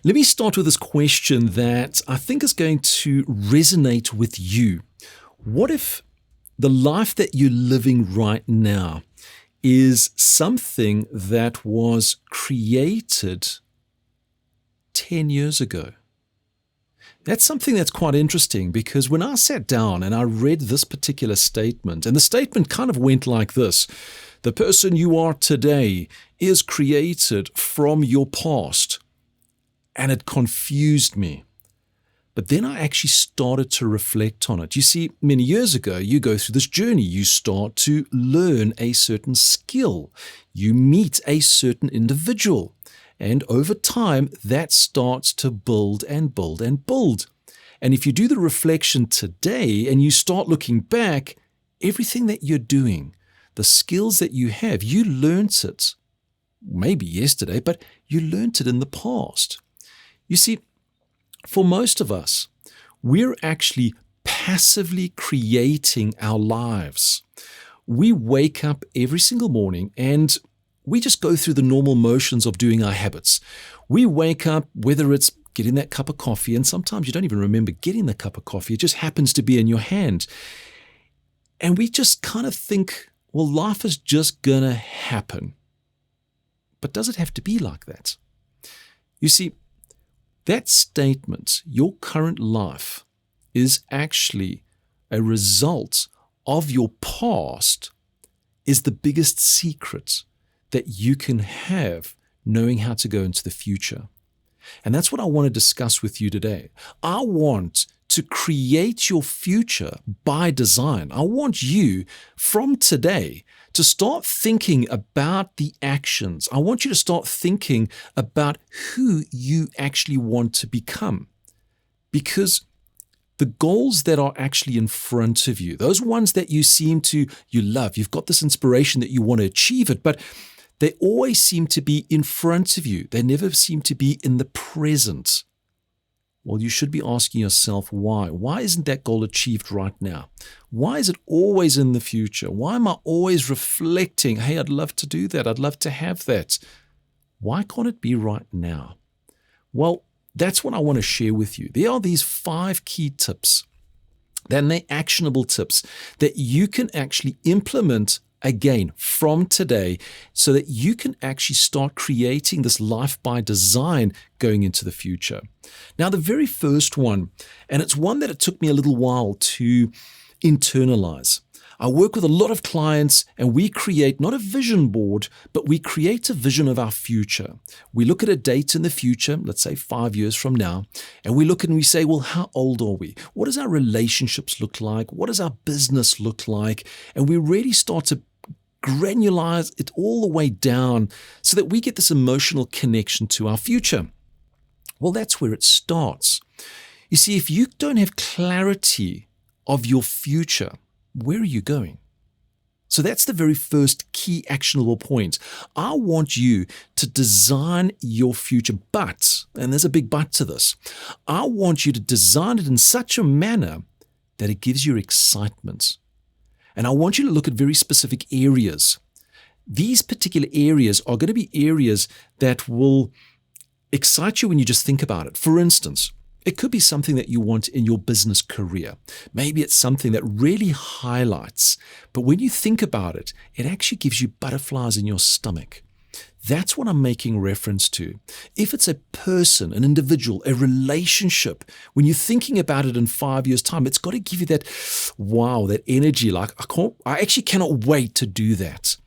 Let me start with this question that I think is going to resonate with you. What if the life that you're living right now is something that was created 10 years ago? That's something that's quite interesting, because when I sat down and I read this particular statement, and the statement kind of went like this: the person you are today is created from your past. And it confused me. But then I actually started to reflect on it. You see, many years ago, you go through this journey. You start to learn a certain skill. You meet a certain individual. And over time, that starts to build and build and build. And if you do the reflection today and you start looking back, everything that you're doing, the skills that you have, you learnt it maybe yesterday, but you learnt it in the past. You see, for most of us, we're actually passively creating our lives. We wake up every single morning and we just go through the normal motions of doing our habits. We wake up, whether it's getting that cup of coffee, and sometimes you don't even remember getting the cup of coffee, it just happens to be in your hand. And we just kind of think, well, life is just going to happen. But does it have to be like that? You see, that statement, your current life, is actually a result of your past, is the biggest secret that you can have knowing how to go into the future. And that's what I want to discuss with you today. I want to create your future by design. I want you from today to start thinking about the actions. I want you to start thinking about who you actually want to become. Because the goals that are actually in front of you, those ones that you love, you've got this inspiration that you want to achieve it, but they always seem to be in front of you. They never seem to be in the present. Well, you should be asking yourself why. Why isn't that goal achieved right now? Why is it always in the future? Why am I always reflecting, hey, I'd love to do that. I'd love to have that. Why can't it be right now? Well, that's what I want to share with you. There are these 5 key tips, then they're actionable tips that you can actually implement again from today so that you can actually start creating this life by design going into the future. Now, the very first one, and it's one that it took me a little while to internalize. I work with a lot of clients and we create not a vision board, but we create a vision of our future. We look at a date in the future, let's say 5 years from now, and we look and we say, well, how old are we? What does our relationships look like? What does our business look like? And we really start to granularize it all the way down so that we get this emotional connection to our future. Well, that's where it starts. You see, if you don't have clarity of your future, where are you going? So that's the very first key actionable point. I want you to design your future, but, and there's a big but to this, I want you to design it in such a manner that it gives you excitement. And I want you to look at very specific areas. These particular areas are going to be areas that will excite you when you just think about it. For instance, it could be something that you want in your business career. Maybe it's something that really highlights, but when you think about it, it actually gives you butterflies in your stomach. That's what I'm making reference to. If it's a person, an individual, a relationship, when you're thinking about it in 5 years' time, it's got to give you that wow, that energy. Like, I actually cannot wait to do that.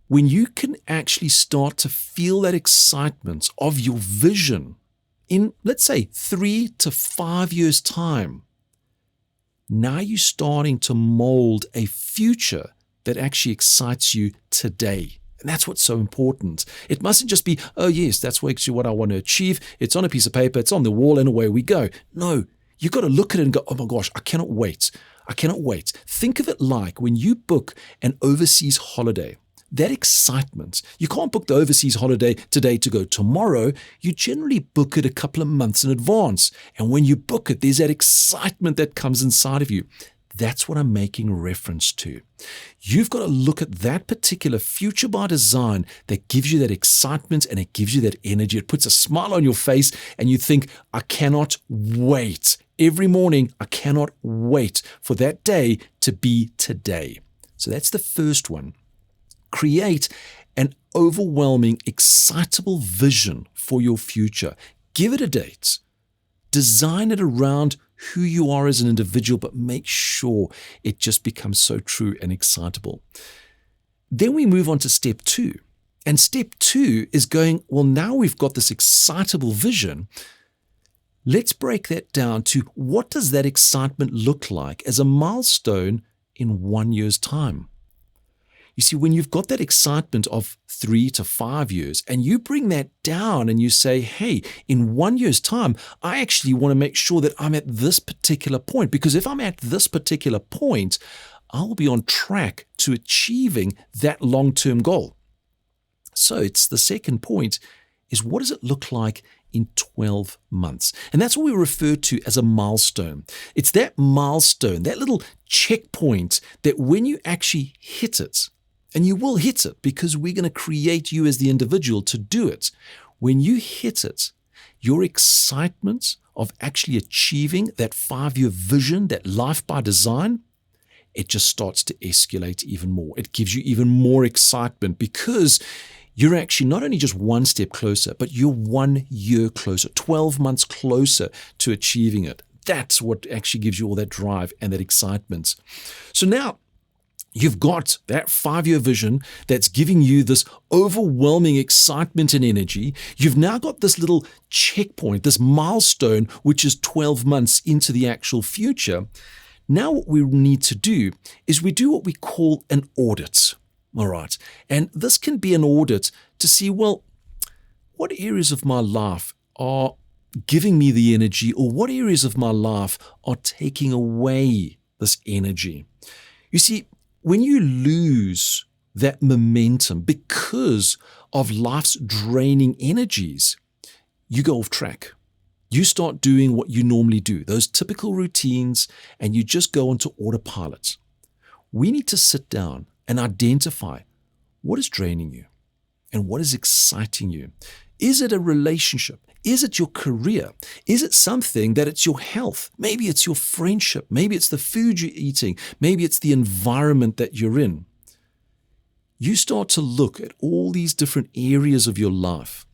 When you can actually start to feel that excitement of your vision in, let's say, 3 to 5 years' time, now you're starting to mold a future that actually excites you today. And that's what's so important. It mustn't just be, oh yes, that's actually what I want to achieve. It's on a piece of paper, it's on the wall, and away we go. No, you've got to look at it and go, oh my gosh, I cannot wait. I cannot wait. Think of it like when you book an overseas holiday. That excitement. You can't book the overseas holiday today to go tomorrow. You generally book it a couple of months in advance. And when you book it, there's that excitement that comes inside of you. That's what I'm making reference to. You've got to look at that particular future by design that gives you that excitement and it gives you that energy. It puts a smile on your face and you think, I cannot wait. Every morning, I cannot wait for that day to be today. So that's the first one. Create an overwhelming, excitable vision for your future. Give it a date. Design it around who you are as an individual, but make sure it just becomes so true and excitable. Then we move on to step 2. And step 2 is going, well, now we've got this excitable vision. Let's break that down to what does that excitement look like as a milestone in 1 year's time? You see, when you've got that excitement of 3 to 5 years and you bring that down and you say, hey, in 1 year's time, I actually want to make sure that I'm at this particular point, because if I'm at this particular point, I'll be on track to achieving that long-term goal. So it's the second point is, what does it look like in 12 months? And that's what we refer to as a milestone. It's that milestone, that little checkpoint that when you actually hit it, and you will hit it because we're going to create you as the individual to do it. When you hit it, your excitement of actually achieving that 5-year vision, that life by design, it just starts to escalate even more. It gives you even more excitement because you're actually not only just one step closer, but you're 1 year closer, 12 months closer to achieving it. That's what actually gives you all that drive and that excitement. So now, you've got that 5-year vision that's giving you this overwhelming excitement and energy. You've now got this little checkpoint, this milestone, which is 12 months into the actual future. Now what we need to do is we do what we call an audit. All right. And this can be an audit to see, well, what areas of my life are giving me the energy, or what areas of my life are taking away this energy. You see, when you lose that momentum because of life's draining energies, you go off track. You start doing what you normally do, those typical routines, and you just go onto autopilot. We need to sit down and identify what is draining you and what is exciting you. Is it a relationship? Is it your career? Is it something that it's your health? Maybe it's your friendship. Maybe it's the food you're eating. Maybe it's the environment that you're in. You start to look at all these different areas of your life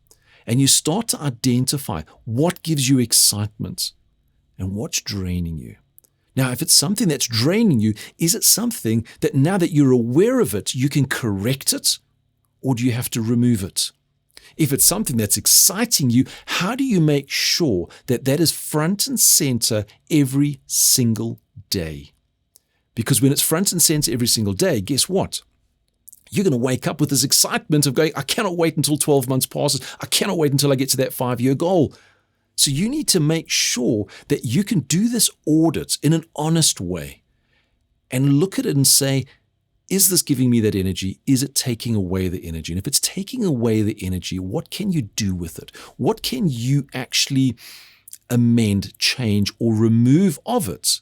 and you start to identify what gives you excitement and what's draining you. Now, if it's something that's draining you, is it something that now that you're aware of it, you can correct it, or do you have to remove it? If it's something that's exciting you, how do you make sure that that is front and center every single day? Because when it's front and center every single day, guess what? You're going to wake up with this excitement of going, I cannot wait until 12 months passes. I cannot wait until I get to that 5-year goal. So you need to make sure that you can do this audit in an honest way and look at it and say, is this giving me that energy? Is it taking away the energy? And if it's taking away the energy, what can you do with it? What can you actually amend, change, or remove of it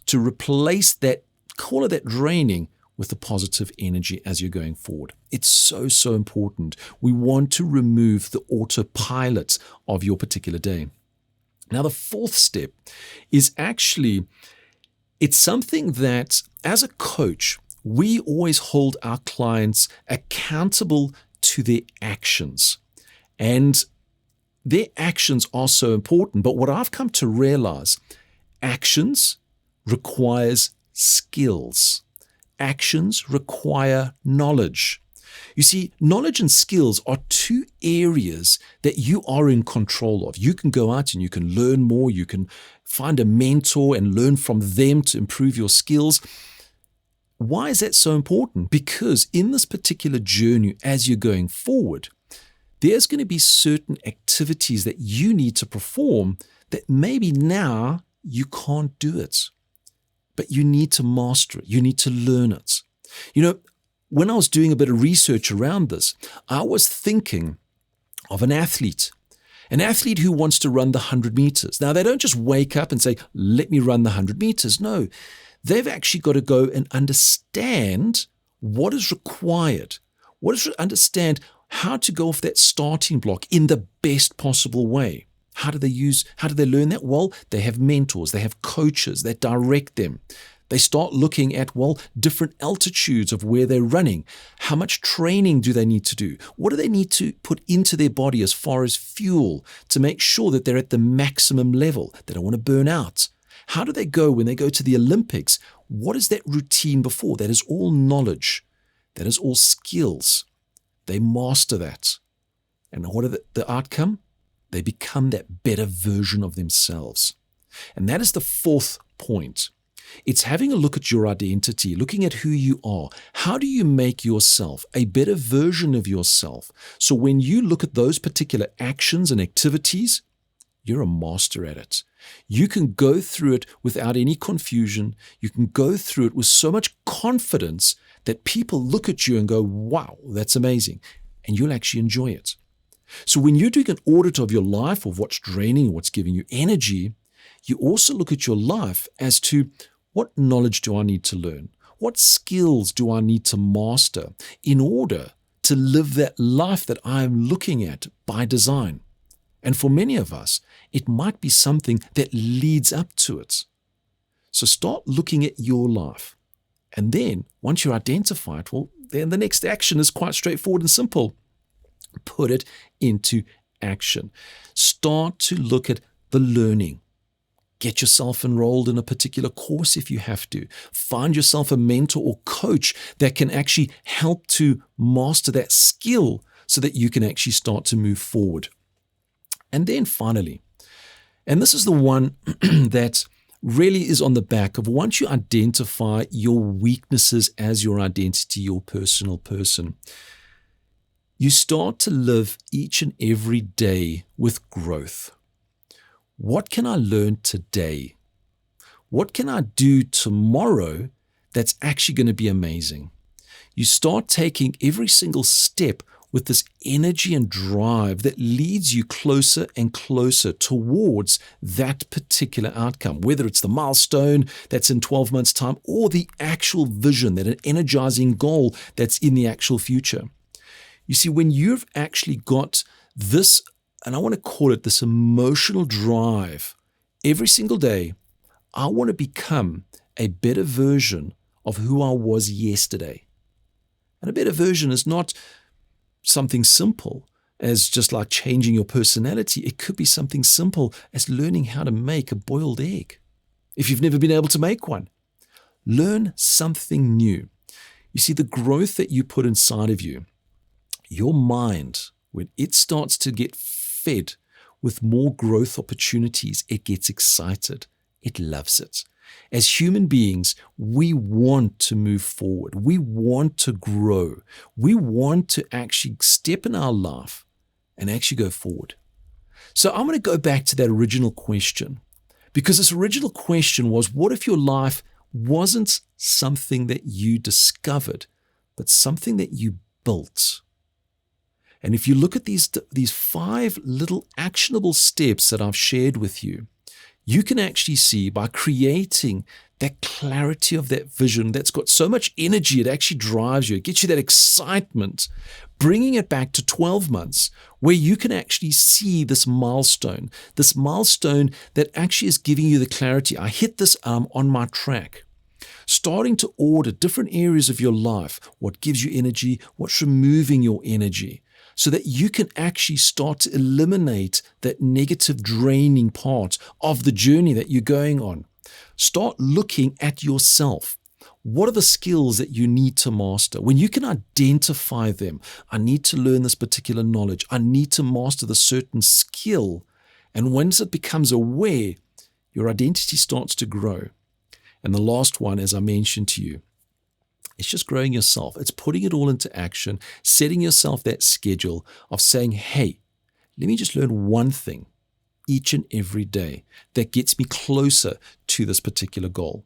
to replace that, call it that draining, with the positive energy as you're going forward? It's so, so important. We want to remove the autopilot of your particular day. Now, the fourth step is actually, it's something that as a coach, we always hold our clients accountable to their actions. And their actions are so important. But what I've come to realize, actions requires skills. Actions require knowledge. You see, knowledge and skills are two areas that you are in control of. You can go out and you can learn more. You can find a mentor and learn from them to improve your skills. Why is that so important? Because in this particular journey, as you're going forward, there's going to be certain activities that you need to perform that maybe now you can't do it. But you need to master it. You need to learn it. You know, when I was doing a bit of research around this, I was thinking of an athlete who wants to run the 100 meters. Now, they don't just wake up and say, let me run the 100 meters. No, They've actually got to go and understand what is required, understand how to go off that starting block in the best possible way. How do they learn that? Well, they have mentors, they have coaches that direct them. They start looking at, different altitudes of where they're running. How much training do they need to do? What do they need to put into their body as far as fuel to make sure that they're at the maximum level? They don't want to burn out. How do they go when they go to the Olympics? What is that routine before? That is all knowledge. That is all skills. They master that. And what are the outcome? They become that better version of themselves. And that is the fourth point. It's having a look at your identity, looking at who you are. How do you make yourself a better version of yourself? So when you look at those particular actions and activities, you're a master at it. You can go through it without any confusion. You can go through it with so much confidence that people look at you and go, wow, that's amazing. And you'll actually enjoy it. So when you're doing an audit of your life, of what's draining, what's giving you energy, you also look at your life as to what knowledge do I need to learn? What skills do I need to master in order to live that life that I'm looking at by design? And for many of us, it might be something that leads up to it. So start looking at your life. And then once you identify it, then the next action is quite straightforward and simple. Put it into action. Start to look at the learning. Get yourself enrolled in a particular course if you have to. Find yourself a mentor or coach that can actually help to master that skill so that you can actually start to move forward. And then finally, and this is the one that really is on the back of once you identify your weaknesses as your identity, your personal person, you start to live each and every day with growth. What can I learn today? What can I do tomorrow that's actually going to be amazing? You start taking every single step with this energy and drive that leads you closer and closer towards that particular outcome, whether it's the milestone that's in 12 months' time or the actual vision, that an energizing goal that's in the actual future. You see, when you've actually got this, and I want to call it this emotional drive, every single day, I want to become a better version of who I was yesterday. And a better version is not something simple as just like changing your personality. It could be something simple as learning how to make a boiled egg. If you've never been able to make one, learn something new. You see, the growth that you put inside of you, your mind, when it starts to get fed with more growth opportunities, it gets excited. It loves it. As human beings, we want to move forward. We want to grow. We want to actually step in our life and actually go forward. So I'm going to go back to that original question, because this original question was, what if your life wasn't something that you discovered, but something that you built? And if you look at these 5 little actionable steps that I've shared with you, you can actually see by creating that clarity of that vision that's got so much energy, it actually drives you, it gets you that excitement, bringing it back to 12 months where you can actually see this milestone that actually is giving you the clarity. I hit this on my track. Starting to audit different areas of your life, what gives you energy, what's removing your energy, so that you can actually start to eliminate that negative draining part of the journey that you're going on. Start looking at yourself. What are the skills that you need to master? When you can identify them, I need to learn this particular knowledge. I need to master the certain skill. And once it becomes aware, your identity starts to grow. And the last one, as I mentioned to you, it's just growing yourself. It's putting it all into action, setting yourself that schedule of saying, hey, let me just learn one thing each and every day that gets me closer to this particular goal.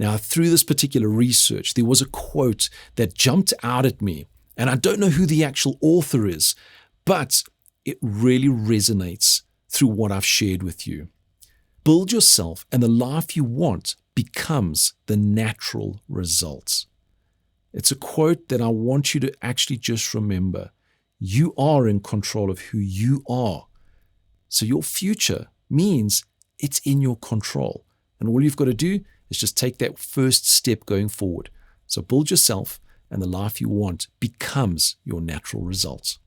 Now, through this particular research, there was a quote that jumped out at me, and I don't know who the actual author is, but it really resonates through what I've shared with you. build yourself, and the life you want becomes the natural results. It's a quote that I want you to actually just remember. You are in control of who you are. So your future means it's in your control. And all you've got to do is just take that first step going forward. So build yourself, and the life you want becomes your natural results.